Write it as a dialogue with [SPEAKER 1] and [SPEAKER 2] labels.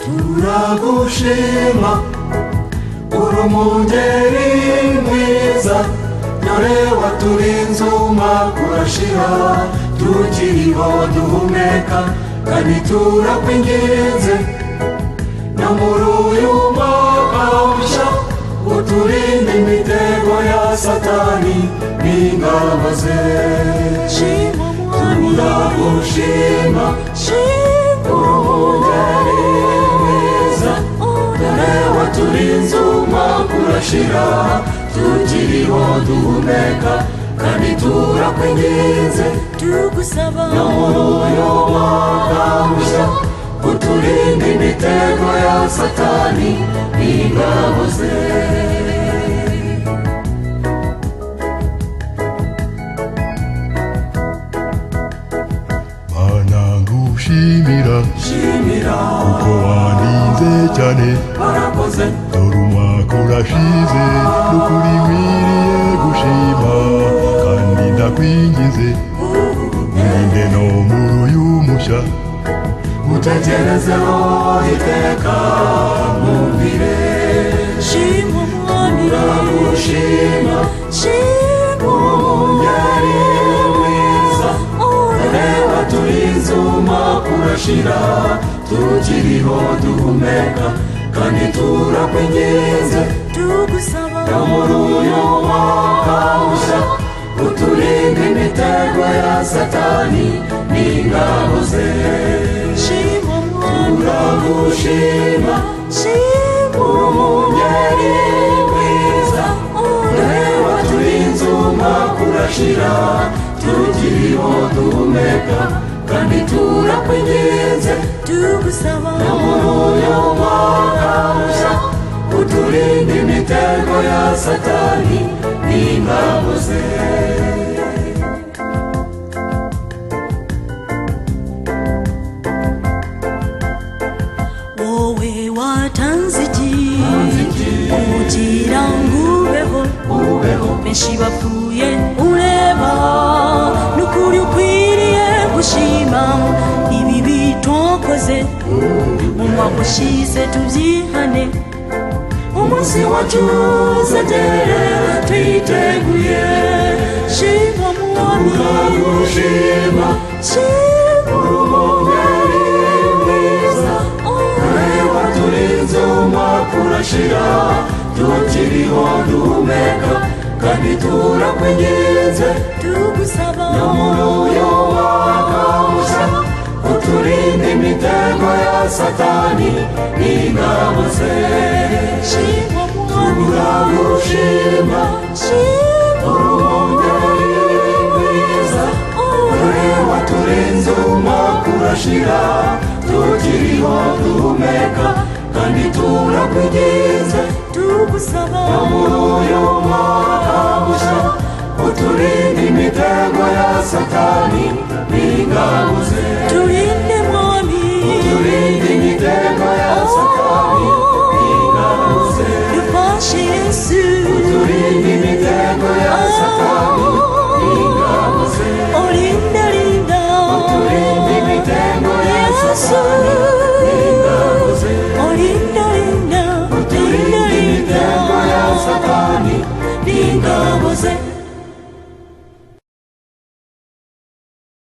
[SPEAKER 1] turagushima urumugeri mwiza dore waturinze umwaka urashira tukiriho duhumeka kandi turakwinginze no muri uyu mwaka mushya uturinde imitego ya satani n'ingabo ze turagushima urumugeri mwiza dore waturinze umwaka urashira tukiriho duhumeka kandi turakwinginze tugusaba no muri uyu mwaka mushya uturinde imitego ya satani n'ingabo ze
[SPEAKER 2] Mana ngushimira uko wandinze cyane
[SPEAKER 1] warakoze
[SPEAKER 2] dore umwaka urashize n'ukuri nkwiriye gushima kandi ndakwingize urinde no muri uyu mushya
[SPEAKER 1] utekerezeho iteka mwumvire
[SPEAKER 3] shima umwami
[SPEAKER 1] turagushima urumugeri mwiza dore waturinze umwaka urashira tukiriho duhumeka kandi turakwinginze
[SPEAKER 3] tugusaba
[SPEAKER 1] no muri uyu mwaka mushya uturinde imitego ya satani n'ingabo ze
[SPEAKER 3] shima umwami
[SPEAKER 1] turagushima urumugeri mwiza dore waturinze umwaka urashira tukiriho duhumeka kandi turakwinginze
[SPEAKER 3] tugusaba
[SPEAKER 1] no muri uyu mwaka mushya uturinde imitego ya satani n'ingabo ze
[SPEAKER 3] wowe watanze kugira ngo ubeho benshi bapfuye ureba n'ukuri ukwiriye gushima ibi bitokoze mu mwaka ushize tubyihane
[SPEAKER 1] umunsi wacu uzagere twiteguye
[SPEAKER 3] shima umwami
[SPEAKER 1] turagushima urumugeri mwiza dore waturinze umwaka urashira tukiriho duhumeka kandi turakwinginze
[SPEAKER 3] tugusaba
[SPEAKER 1] no muri uyu mwaka mushya uturinde imitego ya satani n'ingabo ze
[SPEAKER 3] shima umwami
[SPEAKER 1] turagushima urumugeri mwiza dore waturinze umwaka urashira tukiriho duhumeka kandi turakwinginze
[SPEAKER 3] tugusaba
[SPEAKER 1] no muri uyu mwaka mushya uturinde imitego ya satani n'ingabo ze